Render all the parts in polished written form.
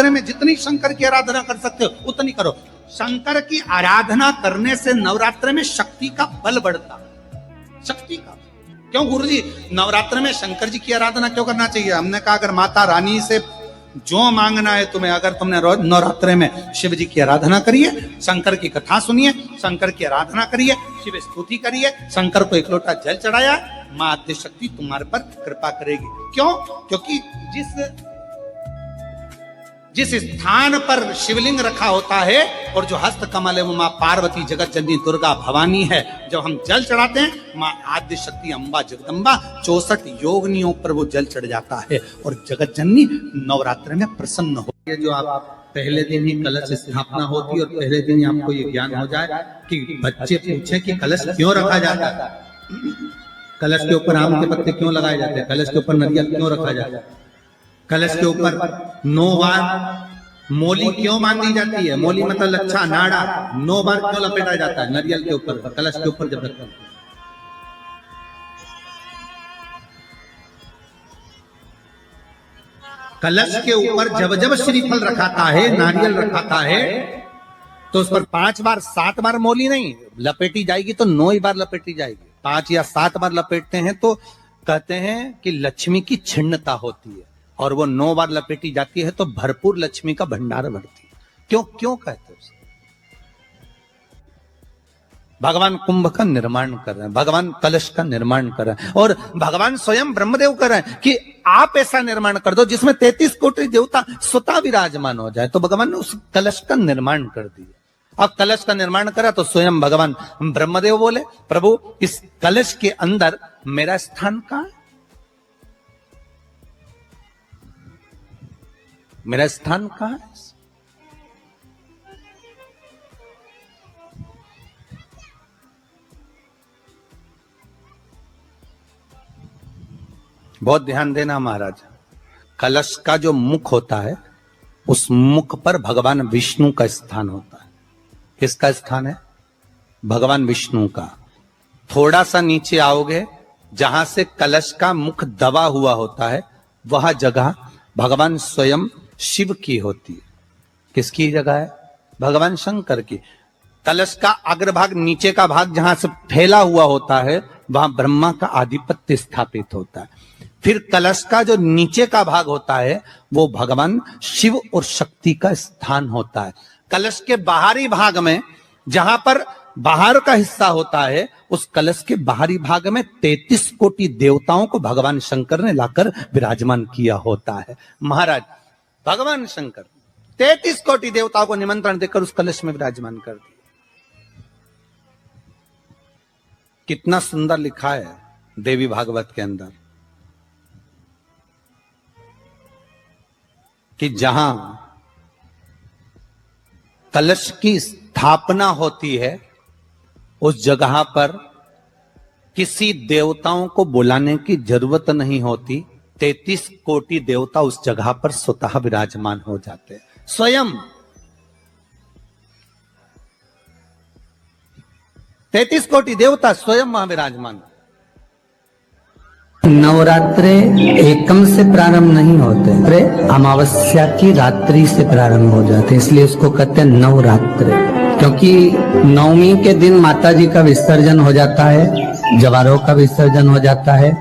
में जितनी शंकर की आराधना कर सकते हो उतनी करो। शंकर की आराधना करने से नवरात्र में शक्ति का बल बढ़ता, शक्ति का। क्यों गुरुजी नवरात्र में शंकर जी की आराधना क्यों करना चाहिए? हमने कहा अगर माता रानी से जो मांगना है तुम्हें, अगर तुमने नवरात्र में शिव जी की आराधना करिए, शंकर की कथा सुनिए, शंकर की आराधना करिए, शिव स्तुति करिए, शंकर को एक लोटा जल चढ़ाया, मां आद्य शक्ति तुम्हारे पर कृपा करेगी। क्यों? क्योंकि जिस स्थान पर शिवलिंग रखा होता है और जो हस्त कमल है वो मां पार्वती, जगत जननी दुर्गा भवानी है। जब हम जल चढ़ाते हैं मां आद्य शक्ति अम्बा जगदम्बा 64 योगिनियों पर वो जल चढ़ जाता है और जगत जननी नवरात्र में प्रसन्न हो। ये जो आप पहले दिन ही कलश स्थापना होती है और पहले दिन ही आपको ये ज्ञान हो जाए कि बच्चे पूछे कि कलश क्यों रखा जाता है, कलश के ऊपर आम के पत्ते क्यों लगाए जाते हैं, कलश के ऊपर नारियल क्यों रखा जाता है, कलश के ऊपर 9 बार मोली क्यों बांधी जाती है, मोली मतलब लच्छा नाड़ा 9 बार क्यों लपेटा जाता है नारियल के ऊपर, कलश के ऊपर जब रखते हैं। कलश के ऊपर जब जब श्रीफल रखाता है, नारियल रखाता है, तो उस पर 5 बार 7 बार मोली नहीं लपेटी जाएगी, तो 9 ही बार लपेटी जाएगी। 5 या 7 बार लपेटते हैं तो कहते हैं कि लक्ष्मी की छिन्नता होती है, और वो 9 बार लपेटी जाती है तो भरपूर लक्ष्मी का भंडार भरती है। क्यों क्यों कहते हैं? भगवान कुंभ का निर्माण कर रहे हैं, भगवान कलश का निर्माण कर रहे हैं, और भगवान स्वयं ब्रह्मदेव कर रहे हैं कि आप ऐसा निर्माण कर दो जिसमें 33 कोटि देवता स्वतः विराजमान हो जाए। तो भगवान ने उस कलश का निर्माण कर दिया। अब कलश का निर्माण करा तो स्वयं भगवान ब्रह्मदेव बोले, प्रभु इस कलश के अंदर मेरा स्थान कहां है, मेरा स्थान कहां है? बहुत ध्यान देना महाराज, कलश का जो मुख होता है उस मुख पर भगवान विष्णु का स्थान होता है। किसका स्थान है? भगवान विष्णु का। थोड़ा सा नीचे आओगे, जहां से कलश का मुख दबा हुआ होता है वह जगह भगवान स्वयं शिव की होती है। किसकी जगह है? भगवान शंकर की। कलश का अग्रभाग, नीचे का भाग जहां से फैला हुआ होता है वहां ब्रह्मा का आधिपत्य स्थापित होता है। फिर कलश का जो नीचे का भाग होता है वो भगवान शिव और शक्ति का स्थान होता है। कलश के बाहरी भाग में, जहां पर बाहर का हिस्सा होता है, उस कलश के बाहरी भाग में 33 कोटि देवताओं को भगवान शंकर ने लाकर विराजमान किया होता है। महाराज भगवान शंकर 33 कोटि देवताओं को निमंत्रण देकर उस कलश में विराजमान कर दिया। कितना सुंदर लिखा है देवी भागवत के अंदर कि जहां कलश की स्थापना होती है उस जगह पर किसी देवताओं को बुलाने की जरूरत नहीं होती। 33 कोटि देवता उस जगह पर स्वतः विराजमान हो जाते हैं। स्वयं 33 कोटि देवता स्वयं वहां विराजमान। नवरात्रे एकम से प्रारंभ नहीं होते, अमावस्या की रात्रि से प्रारंभ हो जाते, इसलिए उसको कहते हैं नवरात्रे। क्योंकि नवमी के दिन माता जी का विसर्जन हो जाता है, जवारों का विसर्जन हो जाता है,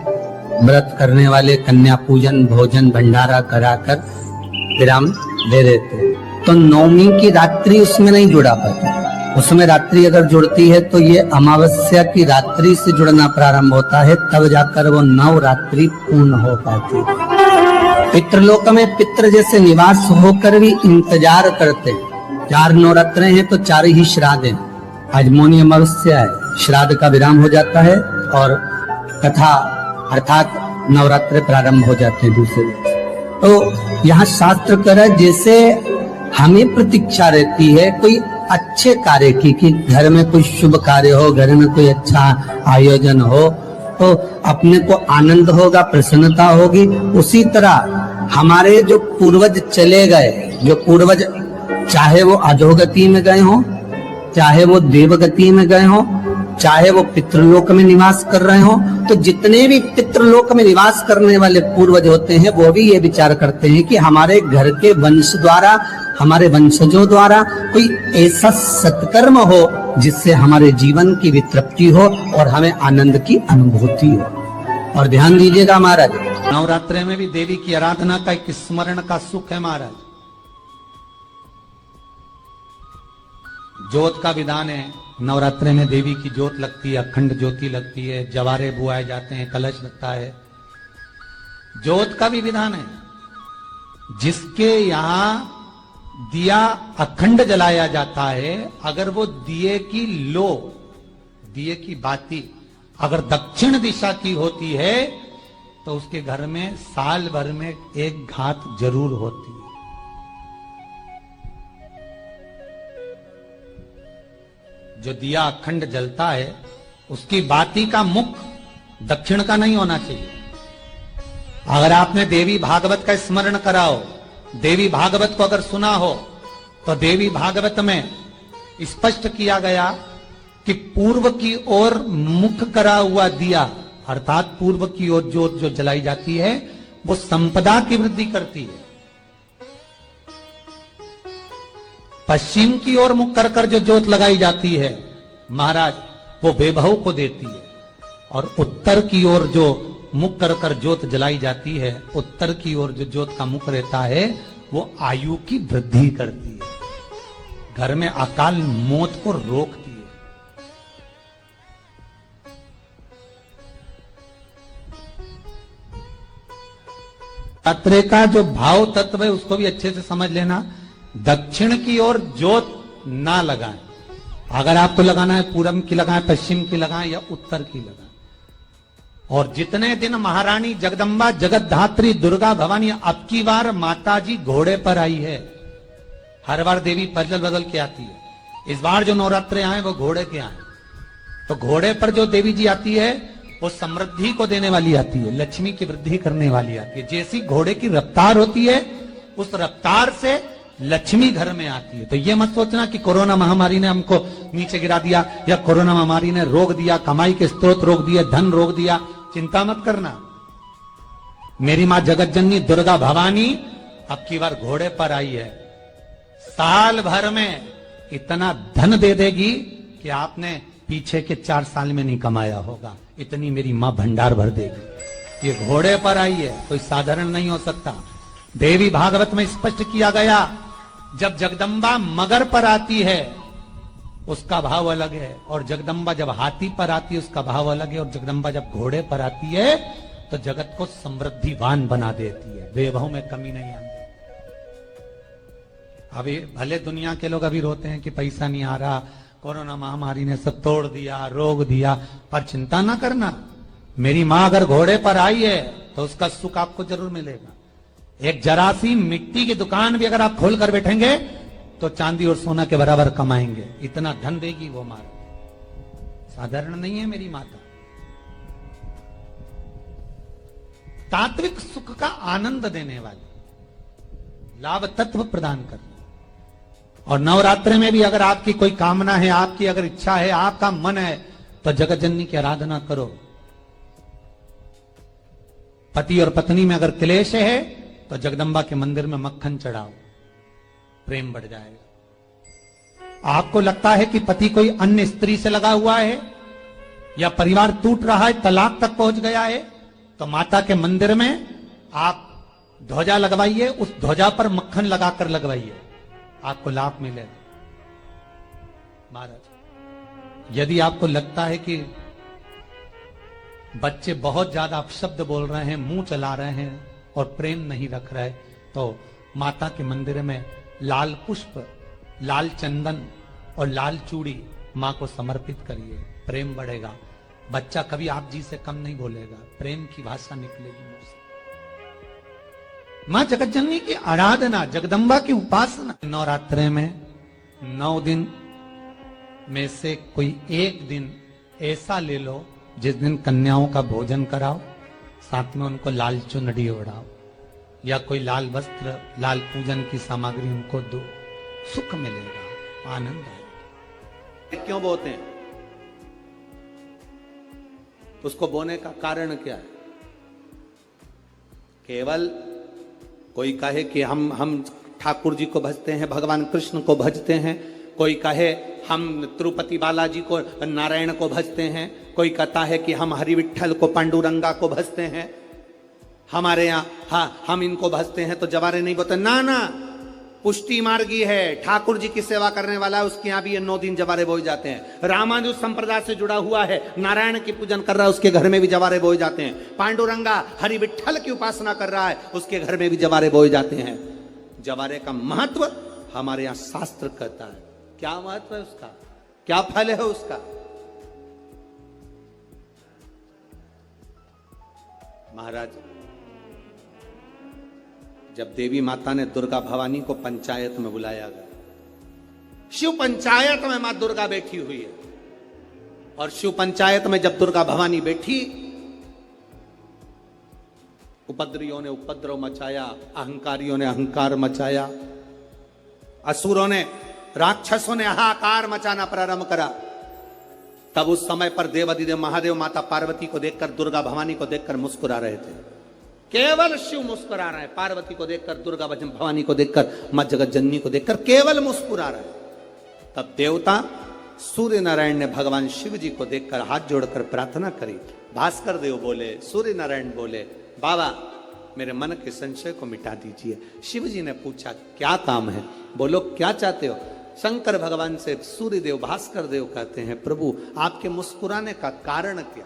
व्रत करने वाले कन्या पूजन भोजन भंडारा कराकर विराम दे देते। तो नवमी की रात्रि उसमें नहीं जुड़ा पाता, उसमें रात्रि अगर जुड़ती है तो ये अमावस्या की रात्रि से जुड़ना प्रारंभ होता है, तब जाकर वो नवरात्रि पूर्ण हो पाती है। पितृलोक में पितृ जैसे निवास होकर भी इंतजार करते हैं। 4 नवरात्रे हैं तो 4 ही श्राद्ध हैं। आज मौनी अमावस्या है, श्राद्ध का विराम हो जाता है और कथा अर्थात नवरात्र प्रारंभ हो जाते हैं दूसरे दिन। तो यहाँ शास्त्र कह रहा है जैसे हमें प्रतीक्षा रहती है कोई अच्छे कार्य की, कि घर में कोई शुभ कार्य हो, घर में कोई अच्छा आयोजन हो तो अपने को आनंद होगा, प्रसन्नता होगी। उसी तरह हमारे जो पूर्वज चले गए, जो पूर्वज चाहे वो अधोगति में गए हो चाहे वो देवगति में गए हो, चाहे वो पितृलोक में निवास कर रहे हो, तो जितने भी पितृलोक में निवास करने वाले पूर्वज होते हैं वो भी ये विचार करते हैं कि हमारे घर के वंश द्वारा, हमारे वंशजों द्वारा कोई ऐसा सत्कर्म हो जिससे हमारे जीवन की वितृप्ति हो और हमें आनंद की अनुभूति हो। और ध्यान दीजिएगा महाराज, नवरात्रि में भी देवी की आराधना का एक स्मरण का सुख है महाराज। ज्योत का विधान है, नवरात्रि में देवी की ज्योत लगती है, अखंड ज्योति लगती है, जवारे बुआए जाते हैं, कलश लगता है। ज्योत का भी विधान है, जिसके यहां दिया अखंड जलाया जाता है, अगर वो दिए की लो, दिए की बाती अगर दक्षिण दिशा की होती है तो उसके घर में साल भर में एक घात जरूर होती है। जो दिया अखंड जलता है उसकी बाती का मुख दक्षिण का नहीं होना चाहिए। अगर आपने देवी भागवत का स्मरण करा हो, देवी भागवत को अगर सुना हो, तो देवी भागवत में स्पष्ट किया गया कि पूर्व की ओर मुख करा हुआ दिया, अर्थात पूर्व की ओर ज्योत जो जलाई जाती है वो संपदा की वृद्धि करती है। पश्चिम की ओर मुख कर कर जो ज्योत लगाई जाती है महाराज, वो वैभव को देती है। और उत्तर की ओर जो मुख कर कर ज्योत जलाई जाती है, उत्तर की ओर जो ज्योत का मुख रहता है वो आयु की वृद्धि करती है, घर में अकाल मौत को रोकती है। नवरात्रि का जो भाव तत्व है उसको भी अच्छे से समझ लेना। दक्षिण की ओर ज्योत ना लगाएं, अगर आपको लगाना है पूरब की लगाएं, पश्चिम की लगाएं या उत्तर की लगाएं। और जितने दिन महारानी जगदम्बा जगतधात्री दुर्गा भवानी, अब की बार माता जी घोड़े पर आई है, हर बार देवी बदल बदल के आती है, इस बार जो नवरात्रे आए वो घोड़े के आए। तो घोड़े पर जो देवी जी आती है वो समृद्धि को देने वाली आती है, लक्ष्मी की वृद्धि करने वाली आती है। जैसी घोड़े की रफ्तार होती है उस रफ्तार से लक्ष्मी घर में आती है। तो ये मत सोचना कि कोरोना महामारी ने हमको नीचे गिरा दिया या कोरोना महामारी ने रोक दिया, कमाई के स्रोत रोक दिए, धन रोक दिया, चिंता मत करना। मेरी मां जगत जननी दुर्गा भवानी अब की बार घोड़े पर आई है, साल भर में इतना धन दे देगी कि आपने पीछे के 4 साल में नहीं कमाया होगा, इतनी मेरी मां भंडार भर देगी। ये घोड़े पर आई है, कोई साधारण नहीं हो सकता। देवी भागवत में स्पष्ट किया गया, जब जगदम्बा मगर पर आती है उसका भाव अलग है, और जगदम्बा जब हाथी पर आती है उसका भाव अलग है, और जगदम्बा जब घोड़े पर आती है तो जगत को समृद्धिवान बना देती है, वैभव में कमी नहीं आती। अभी भले दुनिया के लोग अभी रोते हैं कि पैसा नहीं आ रहा, कोरोना महामारी ने सब तोड़ दिया, रोक दिया, पर चिंता ना करना, मेरी मां अगर घोड़े पर आई है तो उसका सुख आपको जरूर मिलेगा। एक जरा सी मिट्टी की दुकान भी अगर आप खोल कर बैठेंगे तो चांदी और सोना के बराबर कमाएंगे, इतना धन देगी वो मां, साधारण नहीं है मेरी माता। तात्विक सुख का आनंद देने वाली, लाभ तत्व प्रदान करने। और नवरात्रि में भी अगर आपकी कोई कामना है, आपकी अगर इच्छा है, आपका मन है, तो जगत जननी की आराधना करो। पति और पत्नी में अगर क्लेश है तो जगदम्बा के मंदिर में मक्खन चढ़ाओ, प्रेम बढ़ जाएगा। आपको लगता है कि पति कोई अन्य स्त्री से लगा हुआ है या परिवार टूट रहा है, तलाक तक पहुंच गया है, तो माता के मंदिर में आप ध्वजा लगवाइए, उस ध्वजा पर मक्खन लगाकर लगवाइए, आपको लाभ मिलेगा। महाराज, यदि आपको लगता है कि बच्चे बहुत ज्यादा अपशब्द बोल रहे हैं, मुंह चला रहे हैं और प्रेम नहीं रख रहे, तो माता के मंदिर में लाल पुष्प, लाल चंदन और लाल चूड़ी मां को समर्पित करिए, प्रेम बढ़ेगा। बच्चा कभी आप जी से कम नहीं बोलेगा, प्रेम की भाषा निकलेगी मुंह से। मां जगतजननी की आराधना, जगदम्बा की उपासना। नवरात्रि में 9 दिन में से कोई एक दिन ऐसा ले लो जिस दिन कन्याओं का भोजन कराओ, साथ में उनको लाल चुनरी ओढ़ाओ या कोई लाल वस्त्र, लाल पूजन की सामग्री उनको दो, सुख मिलेगा, आनंद आएगा। क्यों बोलते हैं? उसको बोने का कारण क्या है? केवल कोई कहे कि हम ठाकुर जी को भजते हैं, भगवान कृष्ण को भजते हैं, कोई कहे हम तिरुपति बालाजी को, नारायण को भजते हैं, कोई कहता है कि हम हरि विट्ठल को, पांडुरंगा को भजते हैं, हमारे यहाँ हाँ हम इनको भजते हैं तो जवारे नहीं बोते। ना ना, पुष्टि मार्गी है, ठाकुर जी की सेवा करने वाला है, उसके यहाँ भी ये 9 दिन जवारे बोए जाते हैं। रामानुज संप्रदाय से जुड़ा हुआ है, नारायण की पूजन कर रहा है, उसके घर में भी जवारे बोए जाते हैं। पांडुरंगा हरि विट्ठल की उपासना कर रहा है, उसके घर में भी जवारे बोए जाते हैं। जवारे का महत्व हमारे यहाँ शास्त्र कहता है। क्या महत्व है उसका, क्या फल है उसका? महाराज, जब देवी माता ने दुर्गा भवानी को पंचायत में बुलाया गया, शिव पंचायत में मां दुर्गा बैठी हुई है, और शिव पंचायत में जब दुर्गा भवानी बैठी, उपद्रवियों ने उपद्रव मचाया, अहंकारियों ने अहंकार मचाया, असुरों ने, राक्षसों ने हाहाकार मचाना प्रारंभ करा। तब उस समय पर देवाधिदेव महादेव माता पार्वती को देखकर, दुर्गा भवानी को देखकर मुस्कुरा रहे थे। केवल शिव मुस्कुरा रहे हैं, पार्वती को देखकर, दुर्गा भवानी को देखकर, मां जगत जननी को देखकर केवल मुस्कुरा रहे हैं। तब देवता सूर्य नारायण ने भगवान शिव जी को देखकर हाथ जोड़कर प्रार्थना करी। भास्कर देव बोले, सूर्य नारायण बोले, बाबा मेरे मन के संशय को मिटा दीजिए। शिव जी ने पूछा क्या काम है, बोलो क्या चाहते हो? शंकर भगवान से सूर्य देव, भास्कर देव कहते हैं, प्रभु आपके मुस्कुराने का कारण क्या?